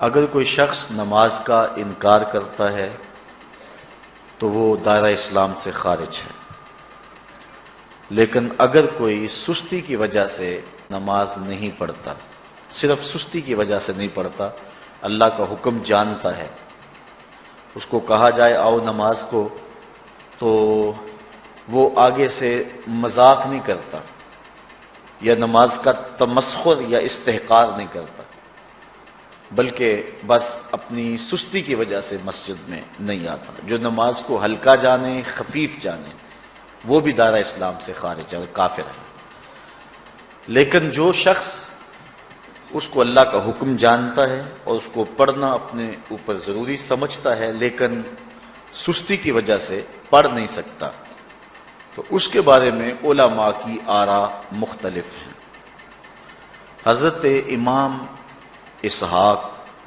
اگر کوئی شخص نماز کا انکار کرتا ہے تو وہ دائرہ اسلام سے خارج ہے، لیکن اگر کوئی سستی کی وجہ سے نماز نہیں پڑھتا، صرف سستی کی وجہ سے نہیں پڑھتا، اللہ کا حکم جانتا ہے، اس کو کہا جائے آؤ نماز کو، تو وہ آگے سے مذاق نہیں کرتا یا نماز کا تمسخر یا استحقار نہیں کرتا، بلکہ بس اپنی سستی کی وجہ سے مسجد میں نہیں آتا۔ جو نماز کو ہلکا جانے، خفیف جانے، وہ بھی دائرہ اسلام سے خارج ہے اور کافر ہے۔ لیکن جو شخص اس کو اللہ کا حکم جانتا ہے اور اس کو پڑھنا اپنے اوپر ضروری سمجھتا ہے لیکن سستی کی وجہ سے پڑھ نہیں سکتا، تو اس کے بارے میں علماء کی آراء مختلف ہیں۔ حضرت امام اسحاق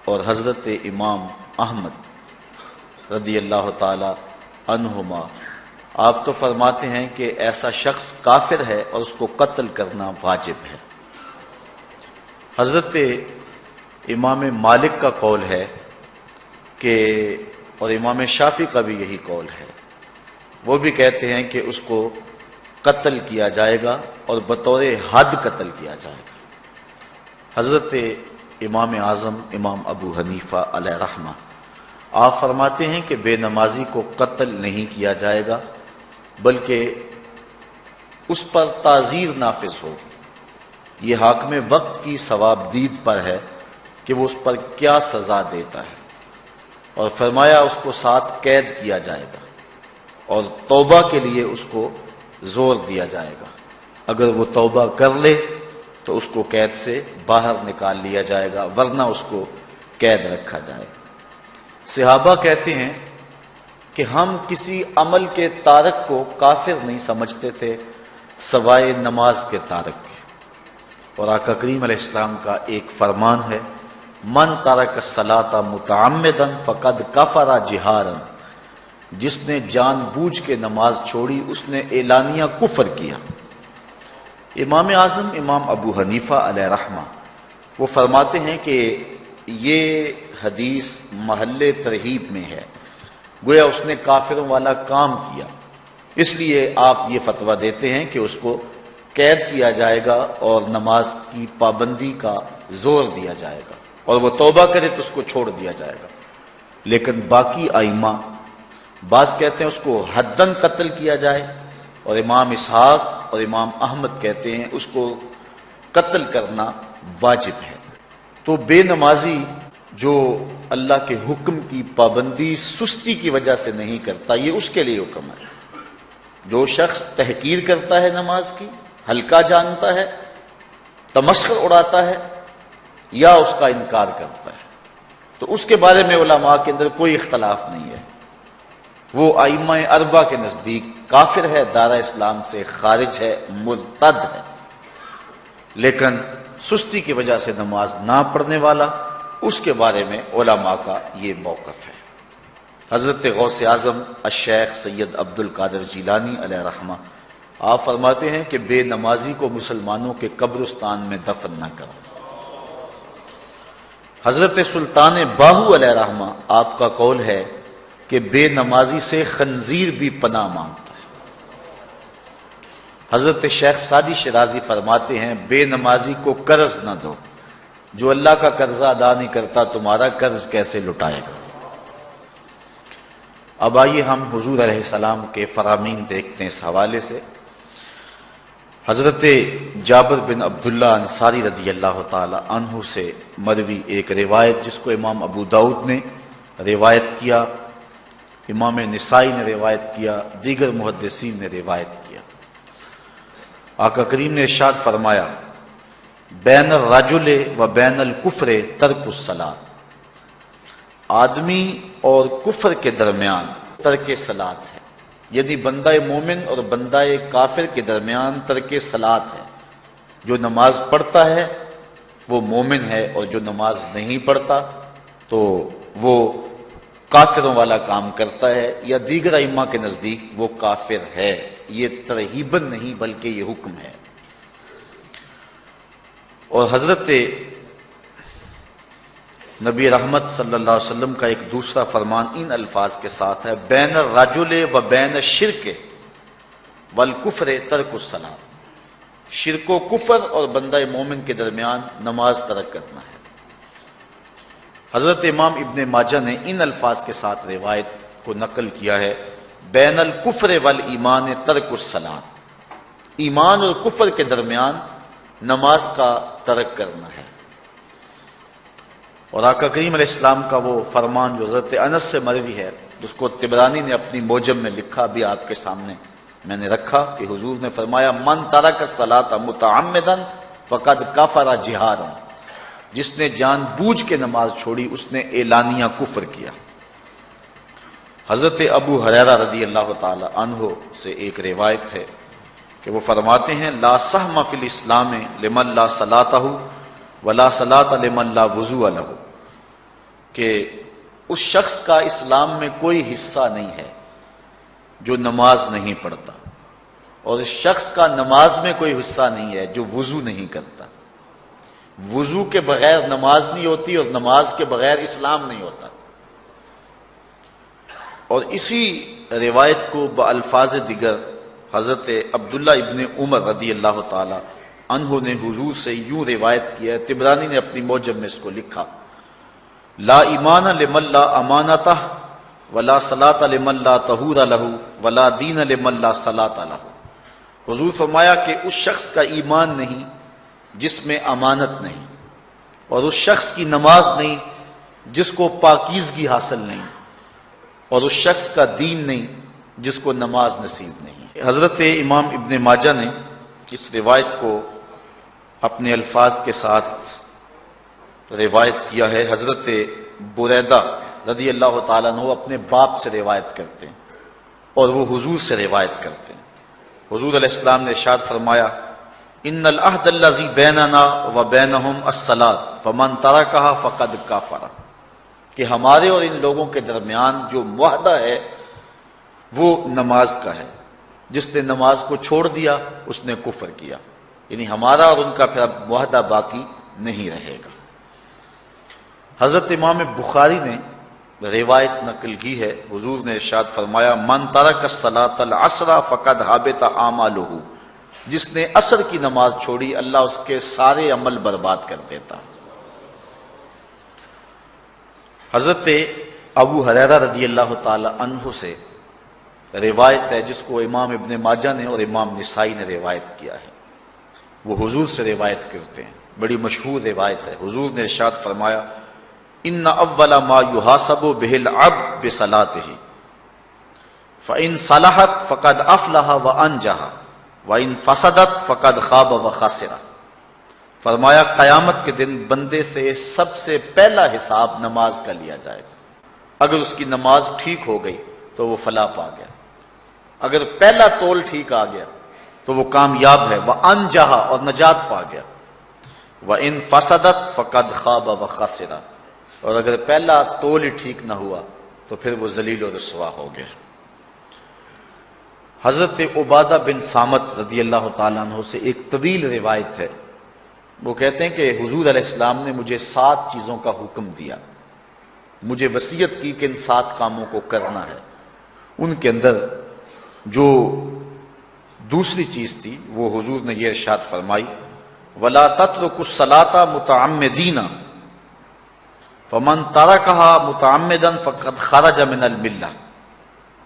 اور حضرت امام احمد رضی اللہ تعالی عنہما آپ تو فرماتے ہیں کہ ایسا شخص کافر ہے اور اس کو قتل کرنا واجب ہے۔ حضرت امام مالک کا قول ہے کہ، اور امام شافعی کا بھی یہی قول ہے، وہ بھی کہتے ہیں کہ اس کو قتل کیا جائے گا اور بطور حد قتل کیا جائے گا۔ حضرت امام اعظم امام ابو حنیفہ علیہ رحمہ آپ فرماتے ہیں کہ بے نمازی کو قتل نہیں کیا جائے گا، بلکہ اس پر تعزیر نافذ ہوگی۔ یہ حاکم وقت کی ثواب دید پر ہے کہ وہ اس پر کیا سزا دیتا ہے، اور فرمایا اس کو 7 قید کیا جائے گا اور توبہ کے لیے اس کو زور دیا جائے گا۔ اگر وہ توبہ کر لے تو اس کو قید سے باہر نکال لیا جائے گا، ورنہ اس کو قید رکھا جائے گا۔ صحابہ کہتے ہیں کہ ہم کسی عمل کے تارک کو کافر نہیں سمجھتے تھے سوائے نماز کے تارک کے، اور آقا کریم علیہ السلام کا ایک فرمان ہے، من ترک الصلاۃ متعمدا فقد کفر جہارا، جس نے جان بوجھ کے نماز چھوڑی اس نے اعلانیہ کفر کیا۔ امام اعظم امام ابو حنیفہ علیہ رحمہ وہ فرماتے ہیں کہ یہ حدیث محل ترہیب میں ہے، گویا اس نے کافروں والا کام کیا، اس لیے آپ یہ فتویٰ دیتے ہیں کہ اس کو قید کیا جائے گا اور نماز کی پابندی کا زور دیا جائے گا، اور وہ توبہ کرے تو اس کو چھوڑ دیا جائے گا۔ لیکن باقی ائمہ بعض کہتے ہیں اس کو حداً قتل کیا جائے، اور امام اسحاق اور امام احمد کہتے ہیں اس کو قتل کرنا واجب ہے۔ تو بے نمازی جو اللہ کے حکم کی پابندی سستی کی وجہ سے نہیں کرتا، یہ اس کے لیے حکم ہے۔ جو شخص تحقیر کرتا ہے نماز کی، ہلکا جانتا ہے، تمسخر اڑاتا ہے یا اس کا انکار کرتا ہے، تو اس کے بارے میں علماء کے اندر کوئی اختلاف نہیں ہے، وہ ائمہ اربعہ کے نزدیک کافر ہے، دائرہ اسلام سے خارج ہے، مرتد ہے۔ لیکن سستی کی وجہ سے نماز نہ پڑھنے والا، اس کے بارے میں علماء کا یہ موقف ہے۔ حضرت غوث اعظم الشیخ سید عبد القادر جیلانی علیہ رحمہ آپ فرماتے ہیں کہ بے نمازی کو مسلمانوں کے قبرستان میں دفن نہ کرو۔ حضرت سلطان باہو علیہ رحمہ آپ کا قول ہے کہ بے نمازی سے خنزیر بھی پناہ مانگتا ہے۔ حضرت شیخ سعدی شیرازی فرماتے ہیں بے نمازی کو قرض نہ دو، جو اللہ کا قرضہ ادا نہیں کرتا تمہارا قرض کیسے لٹائے گا۔ اب آئیے ہم حضور علیہ السلام کے فرامین دیکھتے ہیں اس حوالے سے۔ حضرت جابر بن عبداللہ انصاری رضی اللہ تعالی عنہ سے مروی ایک روایت جس کو امام ابو داؤد نے روایت کیا، امام نسائی نے روایت کیا، دیگر محدثین نے روایت کیا۔ آقا کریم نے ارشاد فرمایا بین الرجل و بین الکفر ترک الصلاۃ، آدمی اور کفر کے درمیان ترک صلاۃ ہے، یعنی بندہ مومن اور بندہ کافر کے درمیان ترک صلاۃ ہے۔ جو نماز پڑھتا ہے وہ مومن ہے، اور جو نماز نہیں پڑھتا تو وہ کافروں والا کام کرتا ہے، یا دیگر ائمہ کے نزدیک وہ کافر ہے۔ یہ ترہیباً نہیں بلکہ یہ حکم ہے۔ اور حضرت نبی رحمت صلی اللہ علیہ وسلم کا ایک دوسرا فرمان ان الفاظ کے ساتھ ہے، بین الرجل و بین الشرک والکفر ترک الصلاۃ، شرک و کفر اور بندہ مومن کے درمیان نماز ترک کرنا ہے۔ حضرت امام ابن ماجہ نے ان الفاظ کے ساتھ روایت کو نقل کیا ہے، بین الکفر والایمان ترک الصلاۃ، ایمان اور کفر کے درمیان نماز کا ترک کرنا ہے۔ اور آقا کریم علیہ السلام کا وہ فرمان جو حضرت انس سے مروی ہے، جس کو طبرانی نے اپنی موجم میں لکھا، بھی آپ کے سامنے میں نے رکھا، کہ حضور نے فرمایا من ترک الصلاۃ متعمدا فقد کفر جہارا، جس نے جان بوجھ کے نماز چھوڑی اس نے اعلانیہ کفر کیا۔ حضرت ابو ہریرہ رضی اللہ تعالی عنہ سے ایک روایت ہے کہ وہ فرماتے ہیں لا سہم فی الاسلام لمن لا صلاۃ ولا صلاۃ لمن لا وضوء لہ، کہ اس شخص کا اسلام میں کوئی حصہ نہیں ہے جو نماز نہیں پڑھتا، اور اس شخص کا نماز میں کوئی حصہ نہیں ہے جو وضو نہیں کرتا۔ وضو کے بغیر نماز نہیں ہوتی اور نماز کے بغیر اسلام نہیں ہوتا۔ اور اسی روایت کو بالفاظ دیگر حضرت عبداللہ ابن عمر رضی اللہ تعالی عنہ نے حضور سے یوں روایت کیا ہے، طبرانی نے اپنی موجم میں اس کو لکھا، لا ایمان لمن لا امانتہ ولا صلاۃ لمن لا طہور لہ ولا دین لمن لا صلاۃ لہ۔ حضور فرمایا کہ اس شخص کا ایمان نہیں جس میں امانت نہیں، اور اس شخص کی نماز نہیں جس کو پاکیزگی حاصل نہیں، اور اس شخص کا دین نہیں جس کو نماز نصیب نہیں۔ حضرت امام ابن ماجہ نے اس روایت کو اپنے الفاظ کے ساتھ روایت کیا ہے۔ حضرت بریدہ رضی اللہ تعالیٰ عنہ اپنے باپ سے روایت کرتے ہیں اور وہ حضور سے روایت کرتے ہیں۔ حضور علیہ السلام نے ارشاد فرمایا ان العہد الذی بیننا و بینہم الصلاۃ فمن ترکھا فقد کفر، کہ ہمارے اور ان لوگوں کے درمیان جو معاہدہ ہے وہ نماز کا ہے، جس نے نماز کو چھوڑ دیا اس نے کفر کیا، یعنی ہمارا اور ان کا پھر اب معاہدہ باقی نہیں رہے گا۔ حضرت امام بخاری نے روایت نقل کی ہے، حضور نے ارشاد فرمایا من ترک الصلاۃ العصر فقد حبط اعمالہ، جس نے عصر کی نماز چھوڑی اللہ اس کے سارے عمل برباد کر دیتا۔ حضرت ابو ہریرہ رضی اللہ تعالی عنہ سے روایت ہے جس کو امام ابن ماجہ نے اور امام نسائی نے روایت کیا ہے، وہ حضور سے روایت کرتے ہیں، بڑی مشہور روایت ہے۔ حضور نے ارشاد فرمایا ان اول ما یحاسب بہ العبد بصلاتہ فان صلحت فقد افلح وانجح وان فسدت فقد خاب وخسر۔ فرمایا قیامت کے دن بندے سے سب سے پہلا حساب نماز کا لیا جائے گا، اگر اس کی نماز ٹھیک ہو گئی تو وہ فلاح پا گیا، اگر پہلا تول ٹھیک آ گیا تو وہ کامیاب ہے، وانجح اور نجات پا گیا، وان فسدت فقد خاب وخسر، اور اگر پہلا تول ہی ٹھیک نہ ہوا تو پھر وہ ذلیل و رسوا ہو گیا۔ حضرت عبادہ بن صامت رضی اللہ تعالیٰ عنہ سے ایک طویل روایت ہے، وہ کہتے ہیں کہ حضور علیہ السلام نے مجھے 7 چیزوں کا حکم دیا، مجھے وصیت کی کہ ان 7 کاموں کو کرنا ہے۔ ان کے اندر جو دوسری چیز تھی وہ حضور نے یہ ارشاد فرمائی وَلَا تَتْرُكُوا الصَّلَاةَ مُتَعَمِّدِينَ فَمَن تَرَكَهَا مُتَعَمِّدًا فَقَدْ خَرَجَ مِنَ الْمِلَّةِ،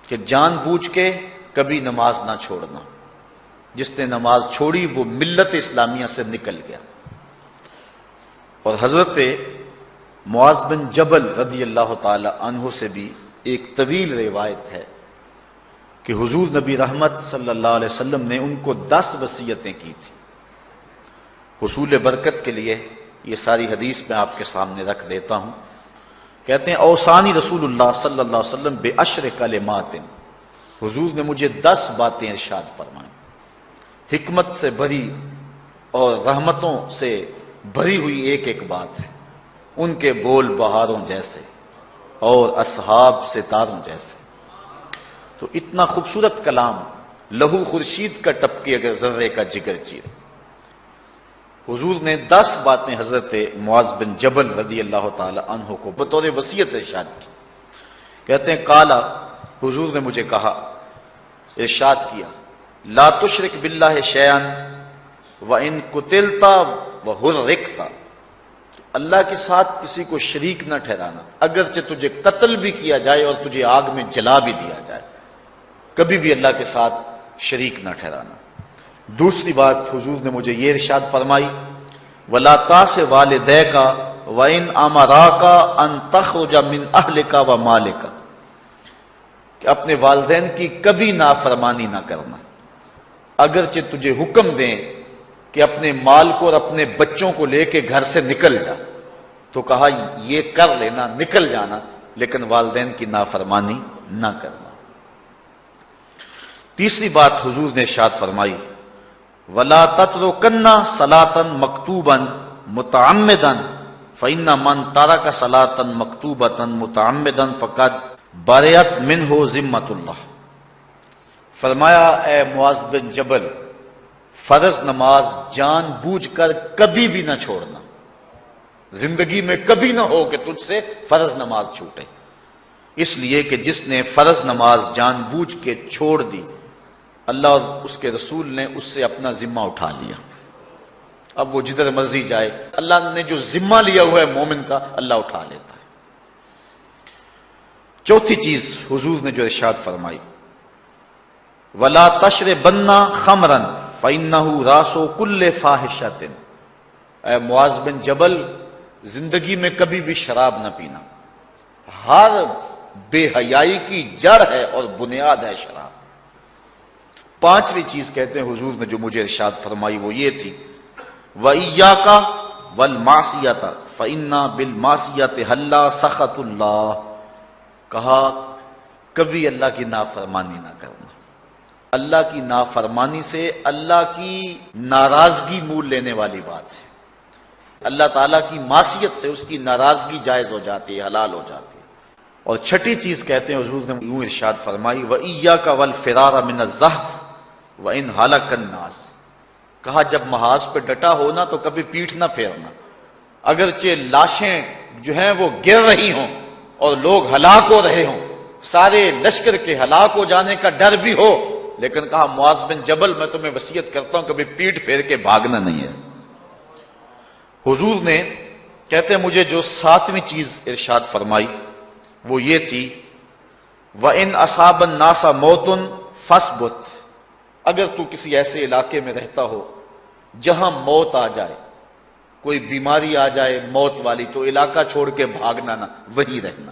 کہ جان بوجھ کے کبھی نماز نہ چھوڑنا، جس نے نماز چھوڑی وہ ملت اسلامیہ سے نکل گیا۔ اور حضرت معاذ بن جبل رضی اللہ تعالی عنہ سے بھی ایک طویل روایت ہے کہ حضور نبی رحمت صلی اللہ علیہ وسلم نے ان کو 10 وصیتیں کی تھی حصول برکت کے لیے۔ یہ ساری حدیث میں آپ کے سامنے رکھ دیتا ہوں۔ کہتے ہیں اوصانی رسول اللہ صلی اللہ علیہ وسلم بعشر کلمات، حضور نے مجھے 10 باتیں ارشاد فرمائیں، حکمت سے بھری اور رحمتوں سے بھری ہوئی ایک ایک بات ہے، ان کے بول بہاروں جیسے اور اصحاب ستاروں جیسے۔ تو اتنا خوبصورت کلام، لہو خورشید کا ٹپکے اگر ذرے کا جگر چیر۔ حضور نے 10 باتیں حضرت معاذ بن جبل رضی اللہ تعالی عنہ کو بطور وصیت ارشاد کی. کہتے ہیں کالا، حضور نے مجھے کہا، ارشاد کیا، لا تشرک باللہ شیئا وان قتلت وحرقت، اللہ کے ساتھ کسی کو شریک نہ ٹھہرانا، اگرچہ تجھے قتل بھی کیا جائے اور تجھے آگ میں جلا بھی دیا جائے، کبھی بھی اللہ کے ساتھ شریک نہ ٹھہرانا. دوسری بات حضور نے مجھے یہ ارشاد فرمائی، ولا تاس والدیک وان امراک ان تخرج من اہلک ومالک، کہ اپنے والدین کی کبھی نافرمانی نہ کرنا، اگرچہ تجھے حکم دیں کہ اپنے مال کو اور اپنے بچوں کو لے کے گھر سے نکل جا، تو کہا یہ کر لینا، نکل جانا، لیکن والدین کی نافرمانی نہ کرنا. تیسری بات حضور نے ارشاد فرمائی، وَلَا تَتْرُكَنَّ صَلَاةً مَكْتُوبًا مُتَعَمِّدًا فَإِنَّ مَنْ تَرَكَ صَلَاةً مَكْتُوبَةً مُتَعَمِّدًا فَقَدْ بَرِئَتْ مِنْهُ ذِمَّةُ اللَّهِ. فرمایا اے معاذ بن جبل، فرض نماز جان بوجھ کر کبھی بھی نہ چھوڑنا، زندگی میں کبھی نہ ہو کہ تجھ سے فرض نماز چھوٹے، اس لیے کہ جس نے فرض نماز جان بوجھ کے چھوڑ دی، اللہ اور اس کے رسول نے اس سے اپنا ذمہ اٹھا لیا. اب وہ جدھر مرضی جائے، اللہ نے جو ذمہ لیا ہوا ہے مومن کا، اللہ اٹھا لیتا ہے. چوتھی چیز حضور نے جو ارشاد فرمائی، وَلَا تَشْرِبَنَّ خَمْرًا فَإِنَّهُ رَاسُ كُلِّ فَاحِشَةٍ. اے معاذ بن جبل، زندگی میں کبھی بھی شراب نہ پینا، ہر بے حیائی کی جڑ ہے اور بنیاد ہے شراب. پانچویں چیز کہتے ہیں حضور نے جو مجھے ارشاد فرمائی وہ یہ تھی، وَإِيَّاكَ وَالْمَعْصِيَةَ فَإِنَّ بِالْمَعْصِيَةِ حَلَّ سَخَطُ اللَّهِ. کہا کبھی اللہ کی نافرمانی نہ کرنا، اللہ کی نافرمانی سے اللہ کی ناراضگی مول لینے والی بات ہے. اللہ تعالیٰ کی معصیت سے اس کی ناراضگی جائز ہو جاتی ہے، حلال ہو جاتی ہے. اور چھٹی چیز کہتے ہیں حضور نے یوں ارشاد فرمائی، وَإِيَّاكَ وَالْفِرَارَ مِنَ الزَّحْفِ وَإِنْ هَلَكَ النَّاسِ. کہا جب محاذ پہ ڈٹا ہونا تو کبھی پیٹھ نہ پھیرنا، اگرچہ لاشیں جو ہیں وہ گر رہی ہوں اور لوگ ہلاک ہو رہے ہوں، سارے لشکر کے ہلاک ہو جانے کا ڈر بھی ہو، لیکن کہا معاذ بن جبل میں تمہیں وصیت کرتا ہوں کبھی پیٹھ پھیر کے بھاگنا نہیں ہے. حضور نے کہتے ہیں مجھے جو ساتویں چیز ارشاد فرمائی وہ یہ تھی، وَإِنْ أَصَابَ النَّاسَ مَوْتٌ فَاصْبُتْ. اگر تو کسی ایسے علاقے میں رہتا ہو جہاں موت آ جائے، کوئی بیماری آ جائے موت والی، تو علاقہ چھوڑ کے بھاگنا نہ، وہیں رہنا.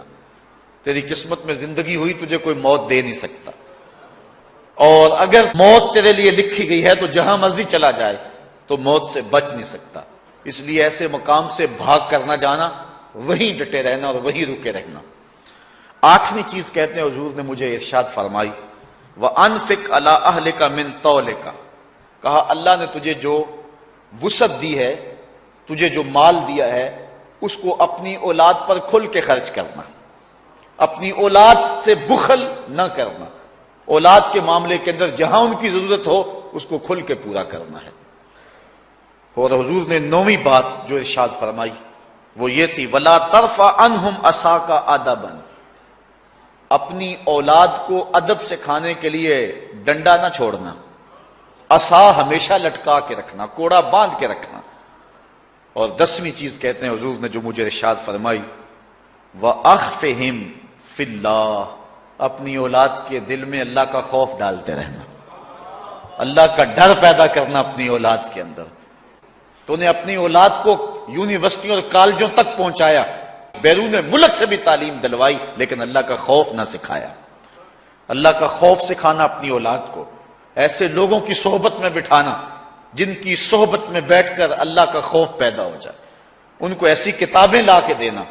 تیری قسمت میں زندگی ہوئی، تجھے کوئی موت دے نہیں سکتا، اور اگر موت تیرے لیے لکھی گئی ہے تو جہاں مرضی چلا جائے تو موت سے بچ نہیں سکتا. اس لیے ایسے مقام سے بھاگ کر نہ جانا، وہیں ڈٹے رہنا اور وہیں رکے رہنا. آٹھویں چیز کہتے ہیں حضور نے مجھے ارشاد فرمائی، وَأَنفِقْ عَلَىٰ أَهْلِكَ مِن طَوْلِكَ. کہا اللہ نے تجھے جو وسعت دی ہے، تجھے جو مال دیا ہے، اس کو اپنی اولاد پر کھل کے خرچ کرنا، اپنی اولاد سے بخل نہ کرنا، اولاد کے معاملے کے اندر جہاں ان کی ضرورت ہو اس کو کھل کے پورا کرنا ہے. اور حضور نے نویں بات جو ارشاد فرمائی وہ یہ تھی، وَلَا تَرْفَعْ عَنْهُمْ عَصَاكَ أَدَبًا. اپنی اولاد کو ادب سکھانے کے لیے ڈنڈا نہ چھوڑنا، عصا ہمیشہ لٹکا کے رکھنا، کوڑا باندھ کے رکھنا. اور 10ویں چیز کہتے ہیں حضور نے جو مجھے ارشاد فرمائی، وَأَخْفِهِمْ فِي اللَّهِ. اپنی اولاد کے دل میں اللہ کا خوف ڈالتے رہنا، اللہ کا ڈر پیدا کرنا اپنی اولاد کے اندر. تو نے اپنی اولاد کو یونیورسٹی اور کالجوں تک پہنچایا، بیرون ملک سے بھی تعلیم دلوائی، لیکن اللہ کا خوف نہ سکھایا. اللہ کا خوف سکھانا اپنی اولاد کو، ایسے لوگوں کی صحبت میں بٹھانا جن کی صحبت میں بیٹھ کر اللہ کا خوف پیدا ہو جائے. ان کو ایسی کتابیں لا کے دینا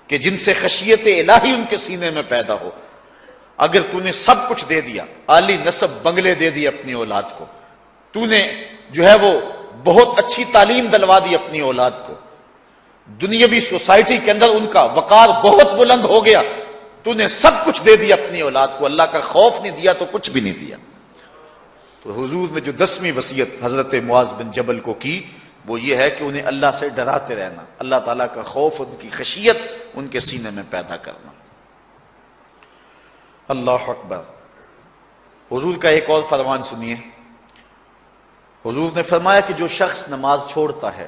کہ جن سے خشیت الہی ان کے سینے میں پیدا ہو. اگر تو نے سب کچھ دے دیا، عالی نسب بنگلے دے دی اپنی اولاد کو، تو نے جو ہے وہ بہت اچھی تعلیم دلوا دی اپنی اولاد کو، دنیاوی سوسائٹی کے اندر ان کا وقار بہت بلند ہو گیا، تو نے سب کچھ دے دیا اپنی اولاد کو، اللہ کا خوف نہیں دیا تو کچھ بھی نہیں دیا. تو حضور نے جو 10ویں وصیت حضرت معاذ بن جبل کو کی وہ یہ ہے کہ انہیں اللہ سے ڈراتے رہنا، اللہ تعالیٰ کا خوف، ان کی خشیت ان کے سینے میں پیدا کرنا۔ اللہ اکبر۔ حضور کا ایک اور فرمان سنیے۔ حضور نے فرمایا کہ جو شخص نماز چھوڑتا ہے،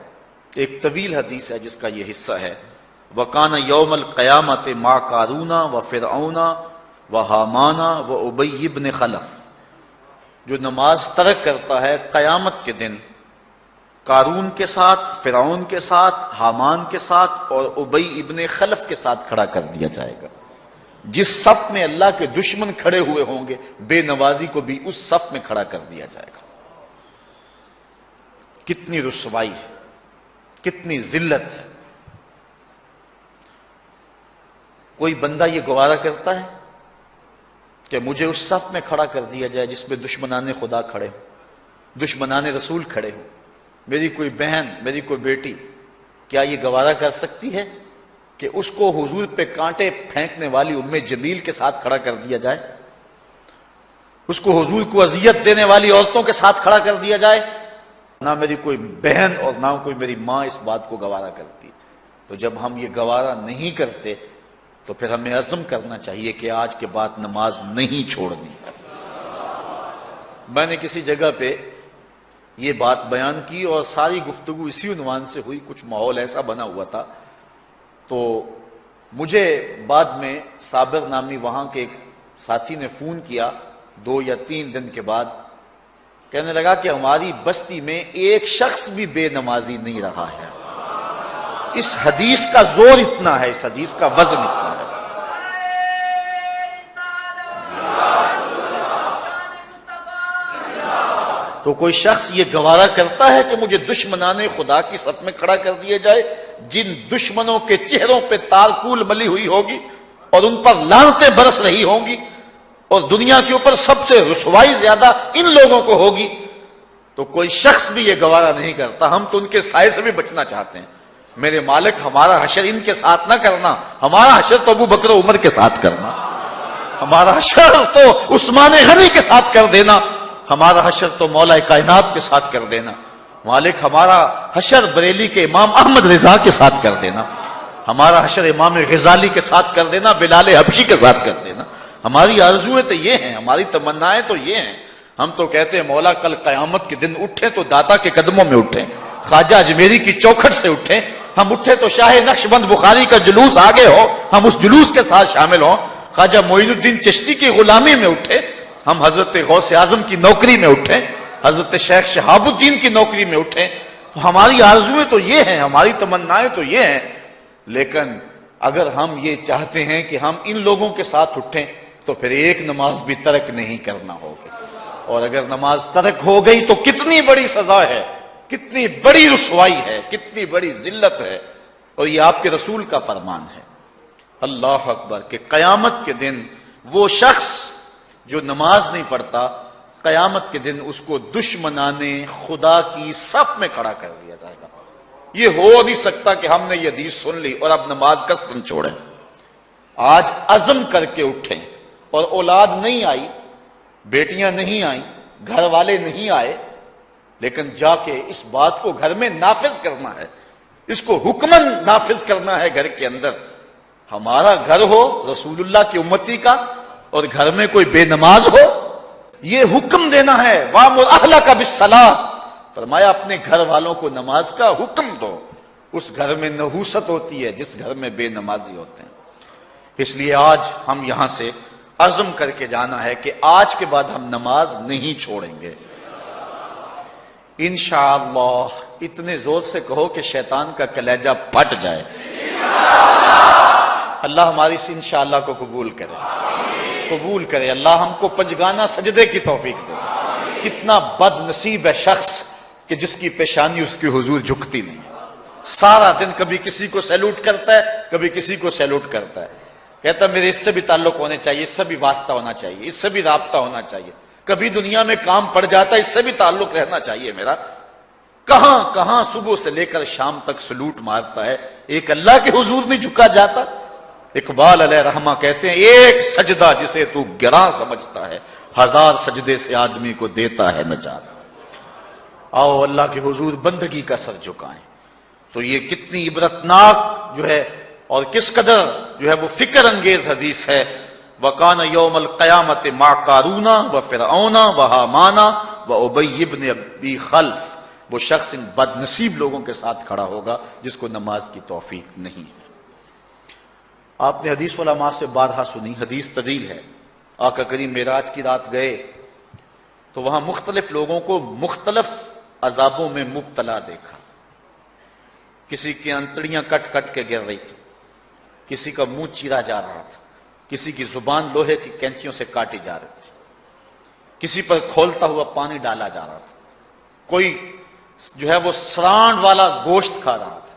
ایک طویل حدیث ہے جس کا یہ حصہ ہے، وَقَانَ يَوْمَ الْقِيَامَةِ مَعَ قَارُونَ وَفِرْعَوْنَ وَحَامَانَ وَأُبَيِّ بْنِ خَلَف، جو نماز ترک کرتا ہے قیامت کے دن قارون کے ساتھ، فرعون کے ساتھ، حامان کے ساتھ اور ابی ابن خلف کے ساتھ کھڑا کر دیا جائے گا۔ جس صف میں اللہ کے دشمن کھڑے ہوئے ہوں گے، بے نوازی کو بھی اس صف میں کھڑا کر دیا جائے گا۔ کتنی رسوائی ہے، کتنی ذلت ہے۔ کوئی بندہ یہ گوارا کرتا ہے کہ مجھے اس صف میں کھڑا کر دیا جائے جس میں دشمنان خدا کھڑے ہوں، دشمنان رسول کھڑے ہوں، میری کوئی بہن، میری کوئی بیٹی، کیا یہ گوارا کر سکتی ہے کہ اس کو حضور پہ کانٹے پھینکنے والی ام جمیل کے ساتھ کھڑا کر دیا جائے، اس کو حضور کو اذیت دینے والی عورتوں کے ساتھ کھڑا کر دیا جائے؟ نہ میری کوئی بہن اور نہ کوئی میری ماں اس بات کو گوارا کرتی۔ تو جب ہم یہ گوارا نہیں کرتے تو پھر ہمیں عزم کرنا چاہیے کہ آج کے بعد نماز نہیں چھوڑنی ہے۔ میں نے کسی جگہ پہ یہ بات بیان کی اور ساری گفتگو اسی عنوان سے ہوئی، کچھ ماحول ایسا بنا ہوا تھا، تو مجھے بعد میں صابر نامی وہاں کے ایک ساتھی نے فون کیا 2 یا 3 دن کے بعد، کہنے لگا کہ ہماری بستی میں ایک شخص بھی بے نمازی نہیں رہا ہے۔ اس حدیث کا زور اتنا ہے، اس حدیث کا وزن اتنا ہے۔ تو کوئی شخص یہ گوارا کرتا ہے کہ مجھے دشمنان خدا کی صف میں کھڑا کر دیا جائے، جن دشمنوں کے چہروں پہ تارکول ملی ہوئی ہوگی اور ان پر لعنتیں برس رہی ہوں گی، اور دنیا کے اوپر سب سے رسوائی زیادہ ان لوگوں کو ہوگی، تو کوئی شخص بھی یہ گوارا نہیں کرتا۔ ہم تو ان کے سائے سے بھی بچنا چاہتے ہیں۔ میرے مالک، ہمارا حشر ان کے ساتھ نہ کرنا، ہمارا حشر تو ابو بکر و عمر کے ساتھ کرنا، ہمارا حشر تو عثمان غنی کے ساتھ کر دینا، ہمارا حشر تو مولا کائنات کے ساتھ کر دینا۔ مالک، ہمارا حشر بریلی کے امام احمد رضا کے ساتھ کر دینا، ہمارا حشر امام غزالی کے ساتھ کر دینا، بلال حبشی کے ساتھ کر دینا۔ ہماری آرزویں تو یہ ہیں، ہماری تمنائیں تو یہ ہیں۔ ہم تو کہتے ہیں مولا کل قیامت کے دن اٹھیں تو داتا کے قدموں میں اٹھیں، خواجہ اجمیری کی چوکھٹ سے اٹھیں، ہم اٹھے تو شاہ نقشبند بخاری کا جلوس آگے ہو، ہم اس جلوس کے ساتھ شامل ہوں، خواجہ معین الدین چشتی کی غلامی میں اٹھے، ہم حضرت غوث اعظم کی نوکری میں اٹھیں، حضرت شیخ شہاب الدین کی نوکری میں اٹھیں۔ تو ہماری آرزویں تو یہ ہیں، ہماری تمنائیں تو یہ ہیں، لیکن اگر ہم یہ چاہتے ہیں کہ ہم ان لوگوں کے ساتھ اٹھیں تو پھر ایک نماز بھی ترک نہیں کرنا ہوگا، اور اگر نماز ترک ہو گئی تو کتنی بڑی سزا ہے، کتنی بڑی رسوائی ہے، کتنی بڑی ذلت ہے، اور یہ آپ کے رسول کا فرمان ہے۔ اللہ اکبر، کہ قیامت کے دن وہ شخص جو نماز نہیں پڑھتا، قیامت کے دن اس کو دشمنان خدا کی صف میں کھڑا کر دیا جائے گا۔ یہ ہو نہیں سکتا کہ ہم نے یہ حدیث سن لی اور اب نماز قصداً چھوڑیں۔ آج عزم کر کے اٹھیں، اور اولاد نہیں آئی، بیٹیاں نہیں آئیں، گھر والے نہیں آئے، لیکن جا کے اس بات کو گھر میں نافذ کرنا ہے، اس کو حکماً نافذ کرنا ہے گھر کے اندر۔ ہمارا گھر ہو رسول اللہ کی امتی کا اور گھر میں کوئی بے نماز ہو، یہ حکم دینا ہے، وَأْمُرْ أَهْلَكَ بِالصَّلَاةِ، فرمایا اپنے گھر والوں کو نماز کا حکم دو۔ اس گھر میں نحوست ہوتی ہے جس گھر میں بے نمازی ہوتے ہیں۔ اس لیے آج ہم یہاں سے عزم کر کے جانا ہے کہ آج کے بعد ہم نماز نہیں چھوڑیں گے انشاءاللہ۔ اتنے زور سے کہو کہ شیطان کا کلیجہ پھٹ جائے۔ اللہ ہماری اس انشاءاللہ کو قبول کرے، اللہ ہم کو پنجگانہ سجدے کی توفیق دے۔ کتنا بد نصیب ہے شخص کہ جس کی پیشانی اس کی حضور جھکتی نہیں ہے، سارا دن کبھی کسی کو سیلوٹ کرتا ہے، کبھی کسی کو سیلوٹ کرتا ہے، کہتا ہے میرے اس سے بھی تعلق ہونے چاہیے، اس سے بھی واسطہ ہونا چاہیے، اس سے بھی رابطہ ہونا چاہیے، کبھی دنیا میں کام پڑ جاتا ہے، اس سے بھی تعلق رہنا چاہیے میرا۔ کہاں کہاں صبح سے لے کر شام تک سلوٹ مارتا ہے، ایک اللہ کے حضور نہیں جھکا جاتا۔ اقبال علیہ رحمہ کہتے ہیں ایک سجدہ جسے تو گراں سمجھتا ہے، 1000 سجدے سے آدمی کو دیتا ہے نجات۔ آؤ اللہ کے حضور بندگی کا سر جھکائیں۔ تو یہ کتنی عبرتناک جو ہے اور کس قدر جو ہے وہ فکر انگیز حدیث ہے۔ وَقَانَ يَوْمَ الْقِيَامَةِ مَعَ قَارُونَ وَفِرْعَوْنَ وَحَامَانَ وَأُبَيِّ بْنِ أَبِي خَلْف، وہ شخص ان بد نصیب لوگوں کے ساتھ کھڑا ہوگا جس کو نماز کی توفیق نہیں ہے۔ آپ نے حدیث علماء سے بارہا سنی، حدیث طویل ہے۔ آقا کریم معراج کی رات گئے تو وہاں مختلف لوگوں کو مختلف عذابوں میں مبتلا دیکھا۔ کسی کی انتڑیاں کٹ کٹ کے گر رہی تھی، کسی کا منہ چیرا جا رہا تھا، کسی کی زبان لوہے کی کینچیوں سے کاٹی جا رہی تھی، کسی پر کھولتا ہوا پانی ڈالا جا رہا تھا، کوئی جو ہے وہ سرانڈ والا گوشت کھا رہا تھا،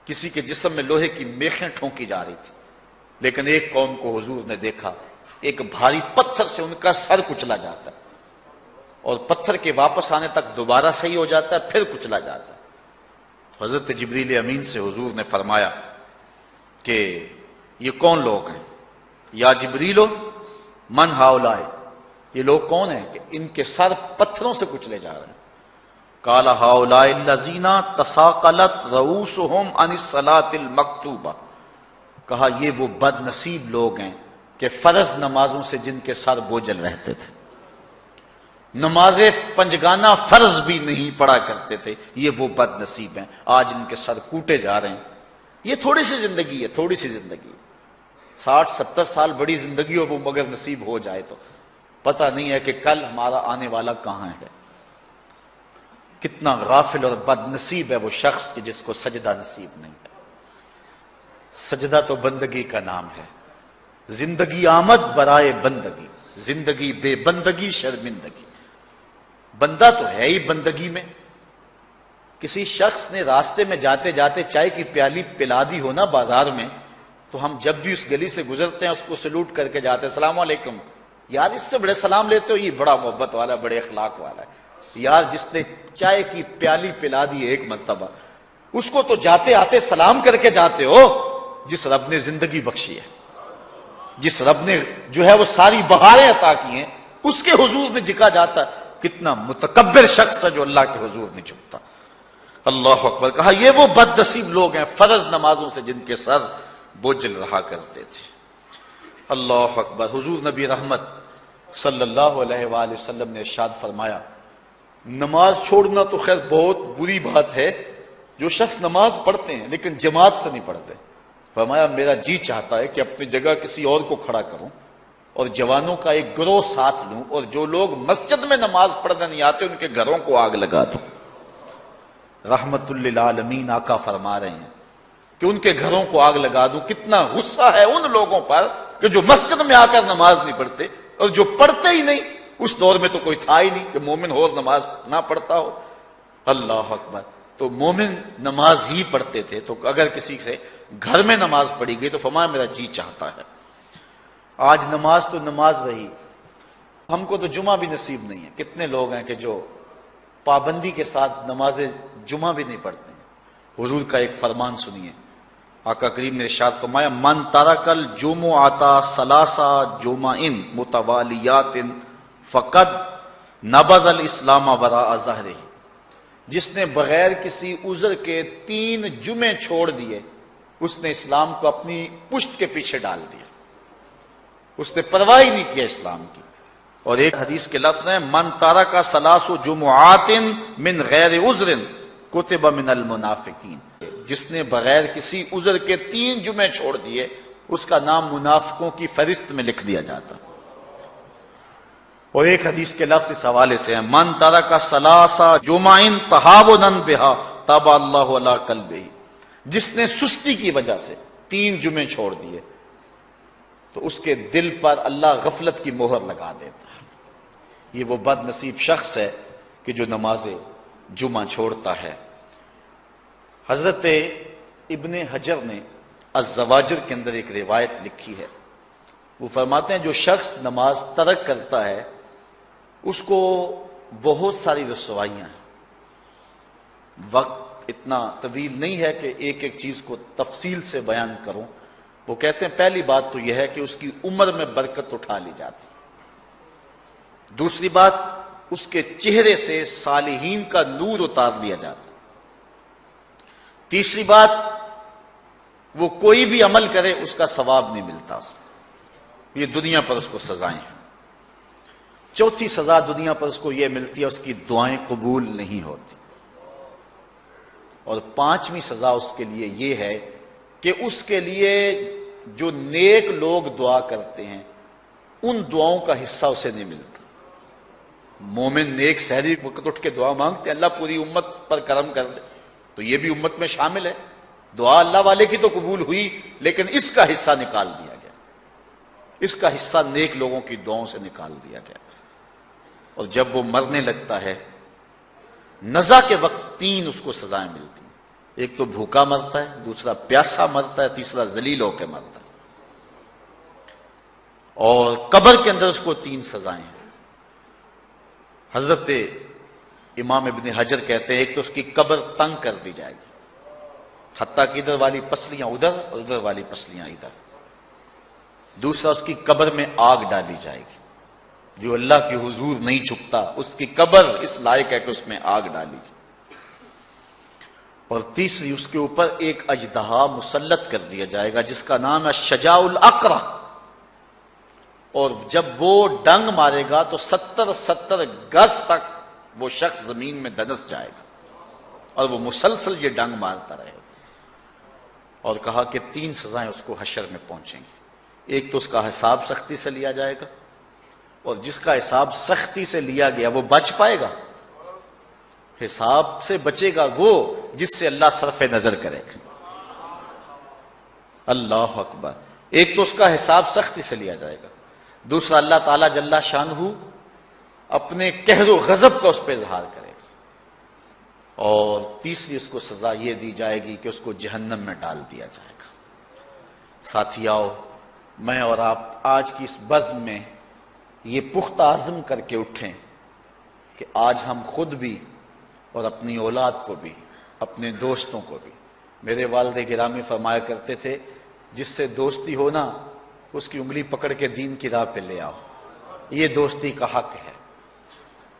کسی کے جسم میں لوہے کی میخیں ٹھونکی جا رہی تھی۔ لیکن ایک قوم کو حضور نے دیکھا، ایک بھاری پتھر سے ان کا سر کچلا جاتا ہے اور پتھر کے واپس آنے تک دوبارہ صحیح ہو جاتا ہے، پھر کچلا جاتا ہے۔ حضرت جبریل امین سے حضور نے فرمایا کہ یہ کون لوگ ہیں؟ یا جبریلو من ہاؤلائے، یہ لوگ کون ہیں کہ ان کے سر پتھروں سے کچلے جا رہے ہیں؟ قال ہاؤلائے الذین تثاقلت رؤوسہم عن الصلاۃ المکتوبہ، کہا یہ وہ بد نصیب لوگ ہیں کہ فرض نمازوں سے جن کے سر بوجھل رہتے تھے، نماز پنجگانہ فرض بھی نہیں پڑھا کرتے تھے، یہ وہ بد نصیب ہیں، آج ان کے سر کوٹے جا رہے ہیں۔ یہ تھوڑی سی زندگی ہے، تھوڑی سی زندگی ہے، 60-70 سال بڑی زندگی ہو وہ مگر نصیب ہو جائے تو پتہ نہیں ہے کہ کل ہمارا آنے والا کہاں ہے۔ کتنا غافل اور بد نصیب ہے وہ شخص کہ جس کو سجدہ نصیب نہیں ہے۔ سجدہ تو بندگی کا نام ہے۔ زندگی آمد برائے بندگی، زندگی بے بندگی شرمندگی۔ بندہ تو ہے ہی بندگی میں۔ کسی شخص نے راستے میں جاتے جاتے چائے کی پیالی پلا دی ہو نا بازار میں، تو ہم جب بھی اس گلی سے گزرتے ہیں اس کو سلوٹ کر کے جاتے ہیں، السلام علیکم، یار اس سے بڑے سلام لیتے ہو، یہ بڑا محبت والا، بڑے اخلاق والا ہے۔ یار جس نے چائے کی پیالی پلا دی ایک مرتبہ، اس کو تو جاتے آتے سلام کر کے جاتے ہو جس رب نے زندگی بخشی ہے، جس رب نے جو ہے وہ ساری بہاریں عطا کی ہیں، اس کے حضور میں جھکا جاتا ہے۔ کتنا متکبر شخص ہے جو اللہ کے حضور نہیں جھکتا۔ اللہ اکبر، کہا یہ وہ بد نصیب لوگ ہیں فرض نمازوں سے جن کے سر بوجھل رہا کرتے تھے۔ اللہ اکبر۔ حضور نبی رحمت صلی اللہ علیہ وآلہ وسلم نے ارشاد فرمایا، نماز چھوڑنا تو خیر بہت بری بات ہے، جو شخص نماز پڑھتے ہیں لیکن جماعت سے نہیں پڑھتے، فرمایا میرا جی چاہتا ہے کہ اپنی جگہ کسی اور کو کھڑا کروں اور جوانوں کا ایک گروہ ساتھ لوں، اور جو لوگ مسجد میں نماز پڑھنے نہیں آتے ان کے گھروں کو آگ لگا دوں۔ رحمت للعالمین آقا فرما رہے ہیں کہ ان کے گھروں کو آگ لگا دوں۔ کتنا غصہ ہے ان لوگوں پر کہ جو مسجد میں آ کر نماز نہیں پڑھتے، اور جو پڑھتے ہی نہیں، اس دور میں تو کوئی تھا ہی نہیں کہ مومن ہو نماز نہ پڑھتا ہو۔ اللہ اکبر۔ تو مومن نماز ہی پڑھتے تھے، تو اگر کسی سے گھر میں نماز پڑھی گئی تو فرمایا میرا جی چاہتا ہے۔ آج نماز تو نماز رہی، ہم کو تو جمعہ بھی نصیب نہیں ہے۔ کتنے لوگ ہیں کہ جو پابندی کے ساتھ نماز جمعہ بھی نہیں پڑھتے ہیں۔ حضور کا ایک فرمان سنیے، آقا کریم نے ارشاد فرمایا، من ترک الجمعۃ ثلاث جمع متوالیات فقد نبذ الاسلام وراء ظہرہ، جس نے بغیر کسی عذر کے 3 جمعے چھوڑ دیے اس نے اسلام کو اپنی پشت کے پیچھے ڈال دیا، اس نے پرواہ ہی نہیں کیا اسلام کی۔ اور ایک حدیث کے لفظ ہیں، من ترک ثلاث جمعات من غیر عذر کتب من المنافقین، جس نے بغیر کسی عذر کے 3 جمعے چھوڑ دیے اس کا نام منافقوں کی فہرست میں لکھ دیا جاتا۔ اور ایک حدیث کے لفظ اس حوالے سے ہیں، من ترک ثلاث جمع تہاونا بہا طبع اللہ علی قلبہ، جس نے سستی کی وجہ سے 3 جمعے چھوڑ دیے تو اس کے دل پر اللہ غفلت کی مہر لگا دیتا ہے۔ یہ وہ بد نصیب شخص ہے کہ جو نماز جمعہ چھوڑتا ہے۔ حضرت ابن حجر نے الزواجر کے اندر ایک روایت لکھی ہے، وہ فرماتے ہیں جو شخص نماز ترک کرتا ہے اس کو بہت ساری رسوائیاں ہیں۔ وقت اتنا طویل نہیں ہے کہ ایک ایک چیز کو تفصیل سے بیان کروں۔ وہ کہتے ہیں پہلی بات تو یہ ہے کہ اس کی عمر میں برکت اٹھا لی جاتی، دوسری بات اس کے چہرے سے صالحین کا نور اتار لیا جاتا ہے۔ تیسری بات، وہ کوئی بھی عمل کرے اس کا ثواب نہیں ملتا اس کو، یہ دنیا پر اس کو سزائیں ہیں۔ چوتھی سزا دنیا پر اس کو یہ ملتی ہے، اس کی دعائیں قبول نہیں ہوتی۔ اور پانچویں سزا اس کے لیے یہ ہے کہ اس کے لیے جو نیک لوگ دعا کرتے ہیں ان دعاؤں کا حصہ اسے نہیں ملتا۔ مومن نیک سحری وقت اٹھ کے دعا مانگتے ہیں، اللہ پوری امت پر کرم کر دے، تو یہ بھی امت میں شامل ہے۔ دعا اللہ والے کی تو قبول ہوئی، لیکن اس کا حصہ نکال دیا گیا، اس کا حصہ نیک لوگوں کی دعاؤں سے نکال دیا گیا۔ اور جب وہ مرنے لگتا ہے، نزا کے وقت تین اس کو سزائیں ملتی ہیں۔ ایک تو بھوکا مرتا ہے، دوسرا پیاسا مرتا ہے، تیسرا ذلیل ہو کے مرتا ہے۔ اور قبر کے اندر اس کو تین سزائیں ہیں۔ حضرت امام ابن حجر کہتے ہیں، ایک تو اس کی قبر تنگ کر دی جائے گی، حتیٰ کہ ادھر والی پسلیاں ادھر اور ادھر والی پسلیاں ادھر۔ دوسرا، اس کی قبر میں آگ ڈالی جائے گی، جو اللہ کے حضور نہیں جھکتا اس کی قبر اس لائق ہے کہ اس میں آگ ڈالی جائے۔ اور تیسری، اس کے اوپر ایک اژدہا مسلط کر دیا جائے گا جس کا نام ہے شجاع الاقرع، اور جب وہ ڈنگ مارے گا تو 70 گز تک وہ شخص زمین میں دنس جائے گا، اور وہ مسلسل یہ ڈنگ مارتا رہے گا۔ اور کہا کہ تین سزائیں اس کو حشر میں پہنچیں گی۔ ایک تو اس کا حساب سختی سے لیا جائے گا، اور جس کا حساب سختی سے لیا گیا وہ بچ پائے گا؟ حساب سے بچے گا وہ جس سے اللہ صرف نظر کرے گا۔ اللہ اکبر۔ ایک تو اس کا حساب سختی سے لیا جائے گا، دوسرا اللہ تعالیٰ جل شانہ اپنے قہر و غضب کا اس پہ اظہار کرے گا، اور تیسری اس کو سزا یہ دی جائے گی کہ اس کو جہنم میں ڈال دیا جائے گا۔ ساتھیاؤ، میں اور آپ آج کی اس بزم میں یہ پختہ عزم کر کے اٹھیں کہ آج ہم خود بھی اور اپنی اولاد کو بھی، اپنے دوستوں کو بھی، میرے والد گرامی فرمایا کرتے تھے، جس سے دوستی ہو نا اس کی انگلی پکڑ کے دین کی راہ پہ لے آؤ، یہ دوستی کا حق ہے۔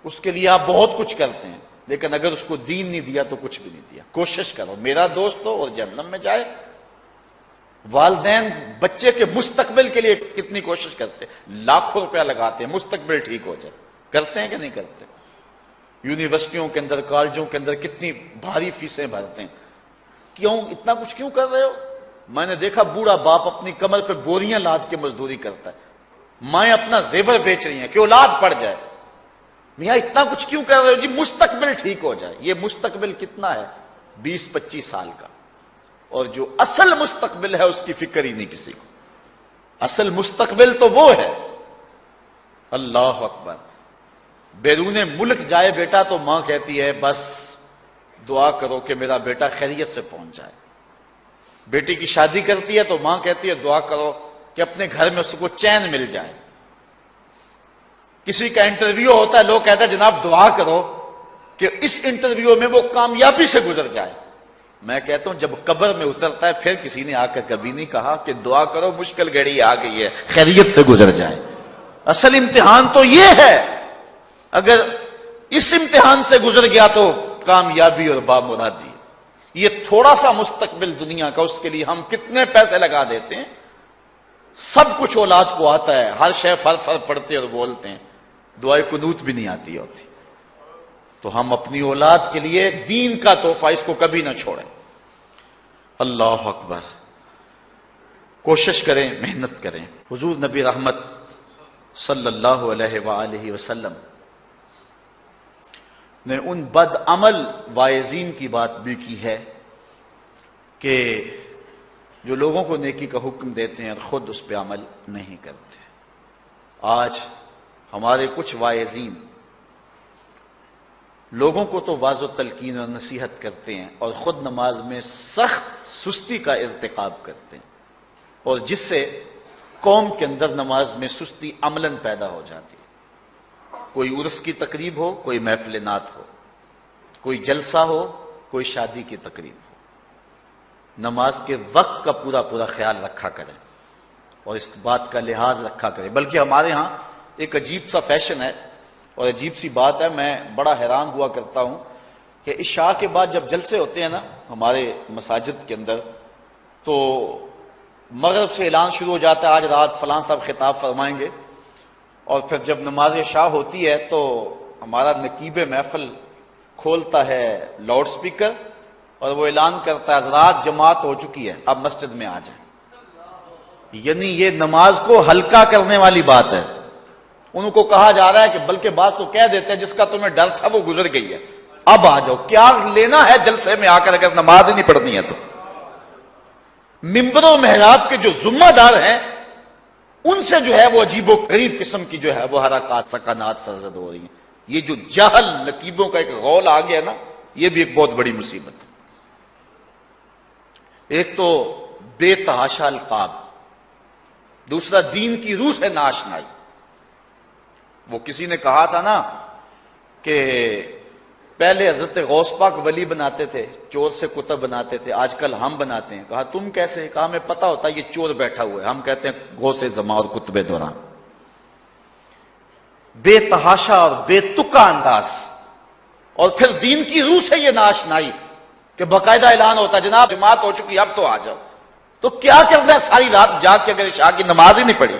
اس کے لیے آپ بہت کچھ کرتے ہیں، لیکن اگر اس کو دین نہیں دیا تو کچھ بھی نہیں دیا۔ کوشش کرو میرا دوست ہو اور جہنم میں جائے۔ والدین بچے کے مستقبل کے لیے کتنی کوشش کرتے ہیں، لاکھوں روپیہ لگاتے ہیں مستقبل ٹھیک ہو جائے، کرتے ہیں کہ نہیں کرتے؟ یونیورسٹیوں کے اندر، کالجوں کے اندر کتنی بھاری فیسیں بھرتے ہیں، کیوں اتنا کچھ کیوں کر رہے ہو؟ میں نے دیکھا بوڑھا باپ اپنی کمر پہ بوریاں لاد کے مزدوری کرتا ہے، مائیں اپنا زیور بیچ رہی ہیں کہ اولاد پڑ جائے۔ میاں اتنا کچھ کیوں کر رہے ہو؟ جی مستقبل ٹھیک ہو جائے۔ یہ مستقبل کتنا ہے؟ 20-25 سال کا، اور جو اصل مستقبل ہے اس کی فکر ہی نہیں کسی کو۔ اصل مستقبل تو وہ ہے۔ اللہ اکبر۔ بیرون ملک جائے بیٹا تو ماں کہتی ہے بس دعا کرو کہ میرا بیٹا خیریت سے پہنچ جائے۔ بیٹی کی شادی کرتی ہے تو ماں کہتی ہے دعا کرو کہ اپنے گھر میں اس کو چین مل جائے۔ کسی کا انٹرویو ہوتا ہے، لوگ کہتے ہیں جناب دعا کرو کہ اس انٹرویو میں وہ کامیابی سے گزر جائے۔ میں کہتا ہوں جب قبر میں اترتا ہے پھر کسی نے آ کر کبھی نہیں کہا کہ دعا کرو مشکل گھڑی آ گئی ہے خیریت سے گزر جائے۔ اصل امتحان تو یہ ہے، اگر اس امتحان سے گزر گیا تو کامیابی اور بامرادی۔ یہ تھوڑا سا مستقبل دنیا کا، اس کے لیے ہم کتنے پیسے لگا دیتے ہیں۔ سب کچھ اولاد کو آتا ہے، ہر شے فر فر پڑھتے اور بولتے ہیں، دعائے قنوت بھی نہیں آتی ہوتی۔ تو ہم اپنی اولاد کے لیے دین کا تحفہ اس کو کبھی نہ چھوڑیں۔ اللہ اکبر۔ کوشش کریں، محنت کریں۔ حضور نبی رحمت صلی اللہ علیہ وآلہ وسلم نے ان بد عمل واعظین کی بات بھی کی ہے کہ جو لوگوں کو نیکی کا حکم دیتے ہیں اور خود اس پہ عمل نہیں کرتے۔ آج ہمارے کچھ واعظین لوگوں کو تو واضح تلقین اور نصیحت کرتے ہیں اور خود نماز میں سخت سستی کا ارتکاب کرتے ہیں، اور جس سے قوم کے اندر نماز میں سستی عملاً پیدا ہو جاتی ہے۔ کوئی عرس کی تقریب ہو، کوئی محفل نعت ہو، کوئی جلسہ ہو، کوئی شادی کی تقریب ہو، نماز کے وقت کا پورا پورا خیال رکھا کریں اور اس بات کا لحاظ رکھا کریں۔ بلکہ ہمارے ہاں ایک عجیب سا فیشن ہے، اور عجیب سی بات ہے، میں بڑا حیران ہوا کرتا ہوں کہ عشاء کے بعد جب جلسے ہوتے ہیں نا ہمارے مساجد کے اندر، تو مغرب سے اعلان شروع ہو جاتا ہے آج رات فلاں صاحب خطاب فرمائیں گے، اور پھر جب نماز عشاء ہوتی ہے تو ہمارا نقیب محفل کھولتا ہے لاؤڈ سپیکر اور وہ اعلان کرتا ہے حضرات جماعت ہو چکی ہے، اب مسجد میں آ جائیں۔ یعنی یہ نماز کو ہلکا کرنے والی بات ہے۔ ان کو کہا جا رہا ہے کہ بلکہ بعض تو کہہ دیتے ہیں جس کا تمہیں ڈر تھا وہ گزر گئی ہے، اب آ جاؤ، کیا لینا ہے جلسے میں آ کر اگر نماز ہی نہیں پڑھنی ہے تو۔ ممبر و محراب کے جو ذمہ دار ہیں ان سے جو ہے وہ عجیب و غریب قسم کی جو ہے وہ حرکات سکنات سرزد ہو رہی ہیں۔ یہ جو جہل نقیبوں کا ایک غول آ گیا نا، یہ بھی ایک بہت بڑی مصیبت ہے۔ ایک تو بے تحاشا القاب، دوسرا دین کی روح سے ناشنائی۔ وہ کسی نے کہا تھا نا کہ پہلے حضرت غوث پاک ولی بناتے تھے، چور سے کتب بناتے تھے، آج کل ہم بناتے ہیں۔ کہا تم کیسے؟ کہا ہمیں پتا ہوتا ہے یہ چور بیٹھا ہوا ہے، ہم کہتے ہیں غوث زماں اور کتب دوران۔ بے تحاشا اور بے تکا انداز، اور پھر دین کی روح سے یہ ناشنائی کہ باقاعدہ اعلان ہوتا ہے جناب جماعت ہو چکی اب تو آ جاؤ۔ تو کیا کرنا ہے ساری رات جاگ کے اگر عشاء کی نماز ہی نہیں پڑھی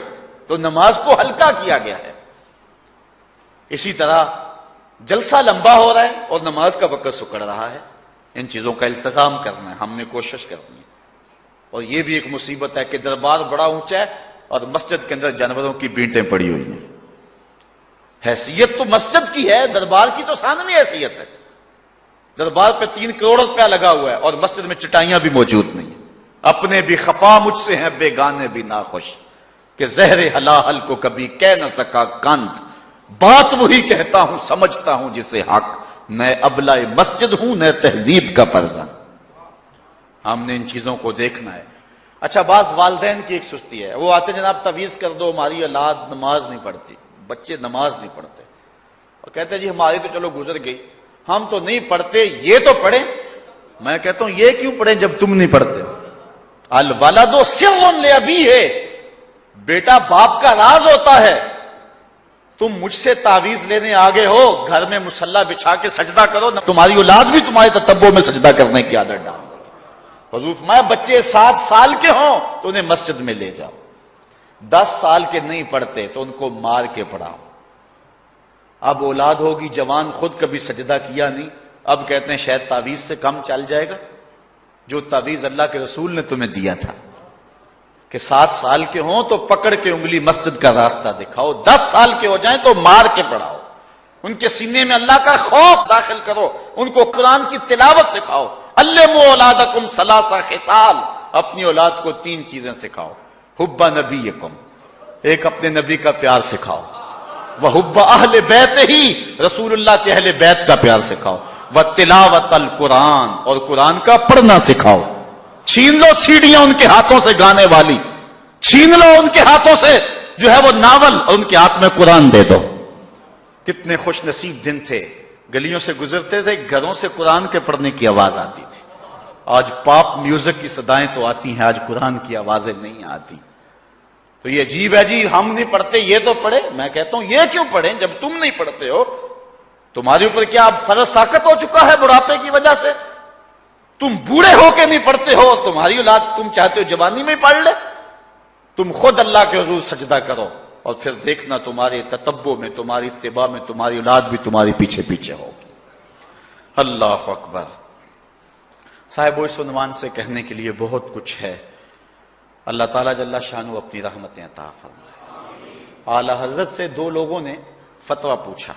تو نماز کو ہلکا کیا گیا ہے۔ اسی طرح جلسہ لمبا ہو رہا ہے اور نماز کا وقت سکڑ رہا ہے۔ ان چیزوں کا التزام کرنا ہے، ہم نے کوشش کرنی ہے۔ اور یہ بھی ایک مصیبت ہے کہ دربار بڑا اونچا ہے اور مسجد کے اندر جانوروں کی بینٹیں پڑی ہوئی ہیں۔ حیثیت تو مسجد کی ہے، دربار کی تو ثانوی حیثیت ہے۔ دربار پہ 3 کروڑ روپیہ لگا ہوا ہے اور مسجد میں چٹائیاں بھی موجود نہیں ہیں۔ اپنے بھی خفا مجھ سے ہیں بیگانے بھی ناخوش، کہ زہر حلاحل کو کبھی کہہ نہ سکا کند، بات وہی کہتا ہوں سمجھتا ہوں جسے حق، نہ ابلہ مسجد ہوں نہ تہذیب کا فرزند۔ ہم نے ان چیزوں کو دیکھنا ہے۔ اچھا، بعض والدین کی ایک سستی ہے، وہ آتے جناب تعویذ کر دو، ہماری اولاد نماز نہیں پڑھتی، بچے نماز نہیں پڑھتے، اور کہتے ہیں جی ہماری تو چلو گزر گئی، ہم تو نہیں پڑھتے، یہ تو پڑھیں۔ میں کہتا ہوں یہ کیوں پڑھیں جب تم نہیں پڑھتے؟ الولد سر لابیہ، بیٹا باپ کا راز ہوتا ہے۔ تم مجھ سے تعویذ لینے آگے ہو، گھر میں مصلی بچھا کے سجدہ کرو، تمہاری اولاد بھی تمہارے تتبع میں سجدہ کرنے کی عادت ڈال۔ حضور فرمایا بچے 7 سال کے ہوں تو انہیں مسجد میں لے جاؤ، 10 سال کے نہیں پڑھتے تو ان کو مار کے پڑھاؤ۔ اب اولاد ہوگی جوان، خود کبھی سجدہ کیا نہیں، اب کہتے ہیں شاید تعویذ سے کم چل جائے گا۔ جو تعویذ اللہ کے رسول نے تمہیں دیا تھا کہ 7 سال کے ہوں تو پکڑ کے انگلی مسجد کا راستہ دکھاؤ، 10 سال کے ہو جائیں تو مار کے پڑھاؤ، ان کے سینے میں اللہ کا خوف داخل کرو، ان کو قرآن کی تلاوت سکھاؤ۔ علموا اولادکم 3 خصال، اپنی اولاد کو 3 چیزیں سکھاؤ۔ حب نبیکم، ایک اپنے نبی کا پیار سکھاؤ، وحب اہل بیت ہی، رسول اللہ کے اہل بیت کا پیار سکھاؤ، وتلاوت القرآن، اور قرآن کا پڑھنا سکھاؤ۔ چھین لو سیڑیاں ان کے ہاتھوں سے گانے والی، چھین لو ان کے ہاتھوں سے جو ہے وہ ناول، اور ان کے ہاتھ میں قرآن دے دو۔ کتنے خوش نصیب دن تھے، گلیوں سے گزرتے تھے، گھروں سے قرآن کے پڑھنے کی آواز آتی تھی۔ آج پاپ میوزک کی صدائیں تو آتی ہیں، آج قرآن کی آوازیں نہیں آتی۔ تو یہ عجیب ہے جی ہم نہیں پڑھتے، یہ تو پڑھے۔ میں کہتا ہوں یہ کیوں پڑھیں جب تم نہیں پڑھتے ہو؟ تمہارے اوپر کیا اب فرض ساقط ہو چکا ہے بڑھاپے کی وجہ سے؟ تم بوڑھے ہو کے نہیں پڑھتے ہو، تمہاری اولاد تم چاہتے ہو جوانی میں پڑھ لے؟ تم خود اللہ کے حضور سجدہ کرو اور پھر دیکھنا تمہارے تتبع میں، تمہاری اتباع میں تمہاری اولاد بھی تمہاری پیچھے پیچھے ہوگی۔ اللہ اکبر۔ صاحب اس عنوان سے کہنے کے لیے بہت کچھ ہے۔ اللہ تعالیٰ جل شانہ اپنی رحمتیں عطا فرمائے۔ اعلی حضرت سے 2 لوگوں نے فتویٰ پوچھا۔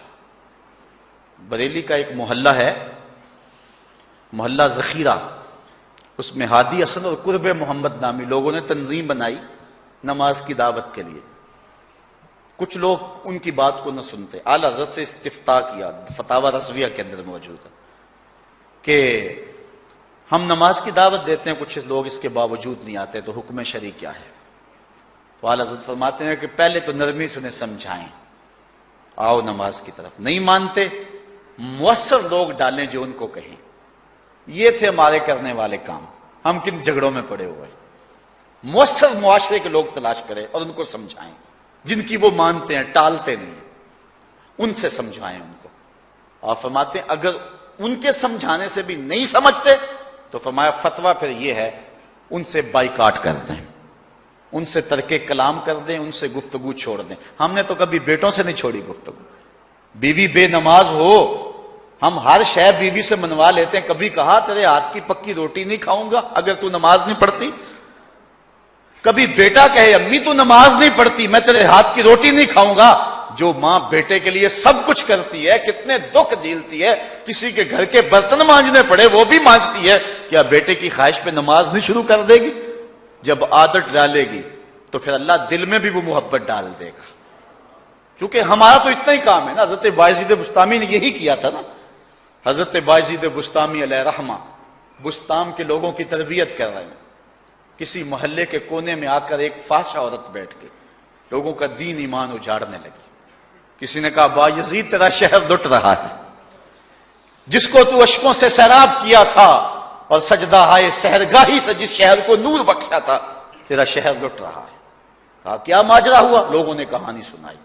بریلی کا ایک محلہ ہے، محلہ ذخیرہ، اس میں ہادی حسن اور قرب محمد نامی لوگوں نے تنظیم بنائی نماز کی دعوت کے لیے۔ کچھ لوگ ان کی بات کو نہ سنتے، اعلی حضرت سے استفتاء کیا، فتاوی رضویہ کے اندر موجود ہے کہ ہم نماز کی دعوت دیتے ہیں، کچھ لوگ اس کے باوجود نہیں آتے، تو حکم شرعی کیا ہے؟ تو اعلی حضرت فرماتے ہیں کہ پہلے تو نرمی سے انہیں سمجھائیں، آؤ نماز کی طرف۔ نہیں مانتے، مؤثر لوگ ڈالیں جو ان کو کہیں۔ یہ تھے ہمارے کرنے والے کام، ہم کن جھگڑوں میں پڑے ہوئے۔ مؤثر معاشرے کے لوگ تلاش کریں اور ان کو سمجھائیں، جن کی وہ مانتے ہیں، ٹالتے نہیں۔ ان سے سمجھائیں ان کو. آپ فرماتے ہیں اگر ان کے سمجھانے سے بھی نہیں سمجھتے تو فرمایا فتویٰ پھر یہ ہے ان سے بائیکاٹ کر دیں، ان سے ترک کلام کر دیں، ان سے گفتگو چھوڑ دیں. ہم نے تو کبھی بیٹوں سے نہیں چھوڑی گفتگو. بیوی بے نماز ہو ہم ہر شے بیوی سے منوا لیتے ہیں. کبھی کہا تیرے ہاتھ کی پکی روٹی نہیں کھاؤں گا اگر تو نماز نہیں پڑھتی؟ کبھی بیٹا کہے امی تو نماز نہیں پڑھتی میں تیرے ہاتھ کی روٹی نہیں کھاؤں گا؟ جو ماں بیٹے کے لیے سب کچھ کرتی ہے، کتنے دکھ جھیلتی ہے، کسی کے گھر کے برتن مانجنے پڑے وہ بھی مانجتی ہے، کیا بیٹے کی خواہش پہ نماز نہیں شروع کر دے گی؟ جب عادت ڈالے گی تو پھر اللہ دل میں بھی وہ محبت ڈال دے گا. کیونکہ ہمارا تو اتنا ہی کام ہے نا. حضرت بایزید بسطامی نے یہی کیا تھا نا. حضرت بایزید بسطامی علیہ رحمہ بسطام کے لوگوں کی تربیت کر رہے ہیں. کسی محلے کے کونے میں آ کر ایک فاحشہ عورت بیٹھ کے لوگوں کا دین ایمان اجاڑنے لگی. کسی نے کہا بایزید تیرا شہر لٹ رہا ہے، جس کو تو اشکوں سے سیراب کیا تھا اور سجدہ ہائے سحرگاہی سے جس شہر کو نور بخشا تھا، تیرا شہر لٹ رہا ہے. کہا کیا ماجرا ہوا؟ لوگوں نے کہانی سنائی.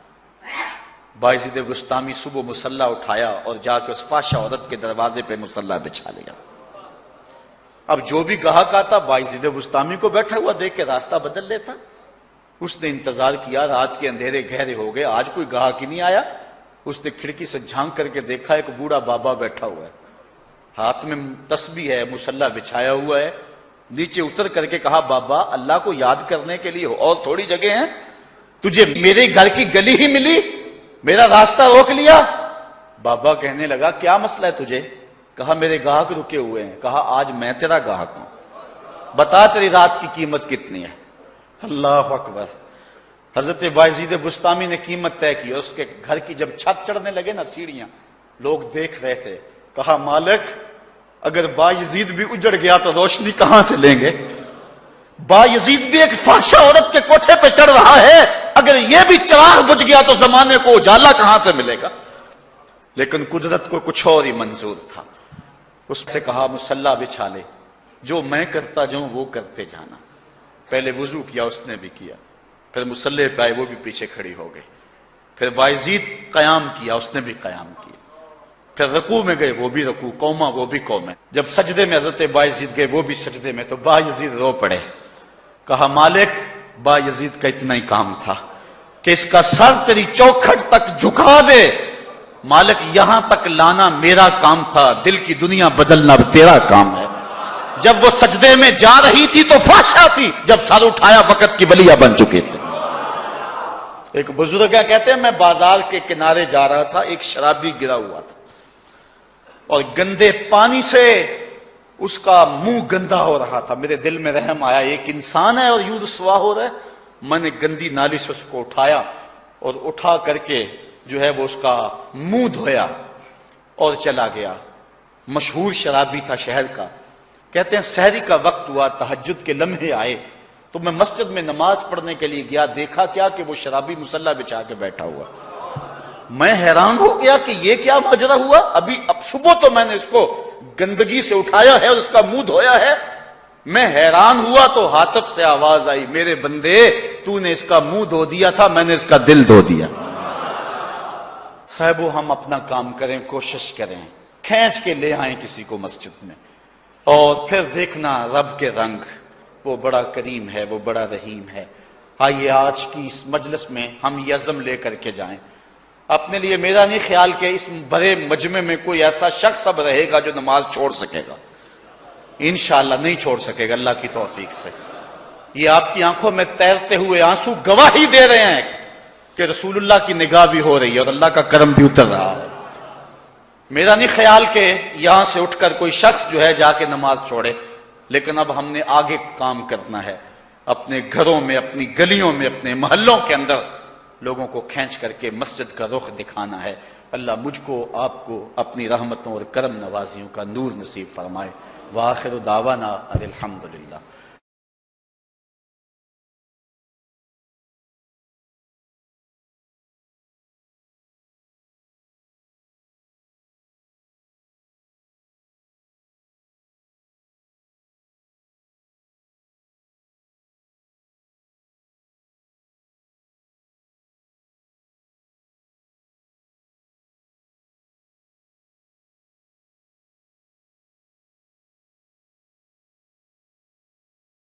بایزید بسطامی صبح مصلی اٹھایا اور جا کے اس فاحشہ عورت کے دروازے پہ مصلی بچھا لیا. اب جو بھی گاہک آتا بایزید بسطامی کو بیٹھا ہوا دیکھ کے راستہ بدل لیتا. اس نے انتظار کیا، رات کے اندھیرے گہرے ہو گئے، آج کوئی گاہک ہی نہیں آیا. اس نے کھڑکی سے جھانک کر کے دیکھا ایک بوڑھا بابا بیٹھا ہوا ہے، ہاتھ میں تسبیح ہے، مصلی بچھایا ہوا ہے. نیچے اتر کر کے کہا بابا اللہ کو یاد کرنے کے لیے اور تھوڑی جگہ ہیں، تجھے میرے گھر کی گلی ہی ملی، میرا راستہ روک لیا. بابا کہنے لگا کیا مسئلہ ہے تجھے؟ کہا میرے گاہک رکے ہوئے ہیں. کہا آج میں تیرا گاہک ہوں، بتا تیری رات کی قیمت کتنی ہے. اللہ اکبر. حضرت بایزید بسطامی نے قیمت طے کی. اس کے گھر کی جب چھت چڑھنے لگے نا سیڑھیاں، لوگ دیکھ رہے تھے. کہا مالک اگر بایزید بھی اجڑ گیا تو روشنی کہاں سے لیں گے؟ بایزید بھی ایک فاحشہ عورت کے کوٹھے پہ چڑھ رہا ہے، اگر یہ بھی چراغ بجھ گیا تو زمانے کو اجالا کہاں سے ملے گا؟ لیکن قدرت کو کچھ اور ہی منظور تھا. اس سے کہا مصلی بچھا لے، جو میں کرتا جاؤں وہ کرتے جانا. پہلے وضو کیا، اس نے بھی کیا، پھر مصلی پہ آئے، وہ بھی پیچھے کھڑی ہو گئی. پھر بایزید قیام کیا، اس نے بھی قیام کیا. پھر رکوع میں گئے، وہ بھی رکوع، قوما وہ بھی قومیں. جب سجدے میں حضرت بایزید گئے، وہ بھی سجدے میں، تو بایزید رو پڑے. کہا مالک بایزید کا اتنا ہی کام تھا کہ اس کا سر تیری چوکھٹ تک جھکا دے. مالک یہاں تک لانا میرا کام تھا، دل کی دنیا بدلنا تیرا کام ہے. جب وہ سجدے میں جا رہی تھی تو فحشہ تھی، جب سر اٹھایا وقت کی ولیہ بن چکے تھے. ایک بزرگ کیا کہتے ہیں، میں بازار کے کنارے جا رہا تھا، ایک شرابی گرا ہوا تھا اور گندے پانی سے اس کا منہ گندا ہو رہا تھا. میرے دل میں رحم آیا، ایک انسان ہے اور یوں رسوا ہو رہا ہے. میں نے گندی نالی سے اس کو اٹھایا اور اٹھا کر کے جو ہے وہ اس کا منہ دھویا اور چلا گیا. مشہور شرابی تھا شہر کا. کہتے ہیں سحری کا وقت ہوا، تہجد کے لمحے آئے تو میں مسجد میں نماز پڑھنے کے لیے گیا. دیکھا کیا کہ وہ شرابی مصلی بچھا کے بیٹھا ہوا. میں حیران ہو گیا کہ یہ کیا ماجرا ہوا. اب صبح تو میں نے اس کو گندگی سے اٹھایا ہے اور اس کا منہ دھویا ہے. میں حیران ہوا تو حاطب سے آواز آئی، میرے بندے تو نے اس کا منہ دھو دیا تھا، میں نے اس کا دل دھو دیا. صاحبو ہم اپنا کام کریں، کوشش کریں، کھینچ کے لے آئیں کسی کو مسجد میں، اور پھر دیکھنا رب کے رنگ. وہ بڑا کریم ہے، وہ بڑا رحیم ہے. آئیے آج کی اس مجلس میں ہم یہ عزم لے کر کے جائیں. اپنے لیے میرا نہیں خیال کہ اس بڑے مجمع میں کوئی ایسا شخص اب رہے گا جو نماز چھوڑ سکے گا. انشاءاللہ نہیں چھوڑ سکے گا اللہ کی توفیق سے. یہ آپ کی آنکھوں میں تیرتے ہوئے آنسو گواہی دے رہے ہیں کہ رسول اللہ کی نگاہ بھی ہو رہی ہے اور اللہ کا کرم بھی اتر رہا ہے. میرا نہیں خیال کہ یہاں سے اٹھ کر کوئی شخص جو ہے جا کے نماز چھوڑے. لیکن اب ہم نے آگے کام کرنا ہے، اپنے گھروں میں، اپنی گلیوں میں، اپنے محلوں کے اندر لوگوں کو کھینچ کر کے مسجد کا رخ دکھانا ہے. اللہ مجھ کو آپ کو اپنی رحمتوں اور کرم نوازیوں کا نور نصیب فرمائے. وآخر دعوانا الحمدللہ.